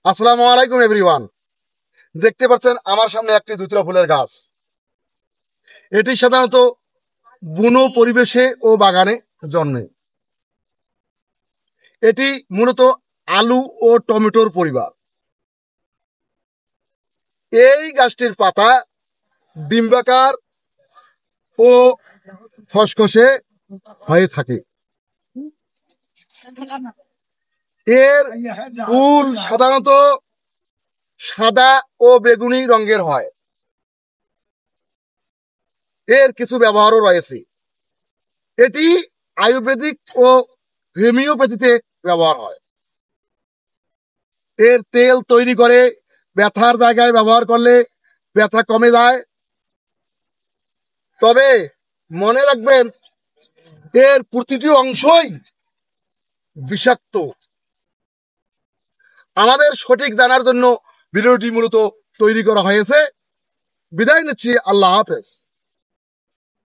আসসালামু আলাইকুম এভরিওয়ান। দেখতে পাচ্ছেন আমার সামনে একটি ধুতরা ফুলের গাছ। এটি সাধারণত বুনো পরিবেশে ও বাগানে জন্মে। এটি মূলত আলু ও টমেটোর পরিবার। এই গাছটির পাতা ডিম্বাকার ও খসখসে হয়ে থাকে। এর ফুল সাধারণত সাদা ও বেগুনি রঙের হয়। এর কিছু ব্যবহারও রয়েছে। এটি আয়ুর্বেদিক ও হোমিওপ্যাথিতে ব্যবহার হয়। এর তেল তৈরি করে ব্যথার জায়গায় ব্যবহার করলে ব্যথা কমে যায়। তবে মনে রাখবেন, এর প্রতিটি অংশই বিষাক্ত। আমাদের সঠিক জানার জন্য ভিডিওটি মূলত তৈরি করা হয়েছে। বিদায় নিচ্ছি, আল্লাহ হাফেজ।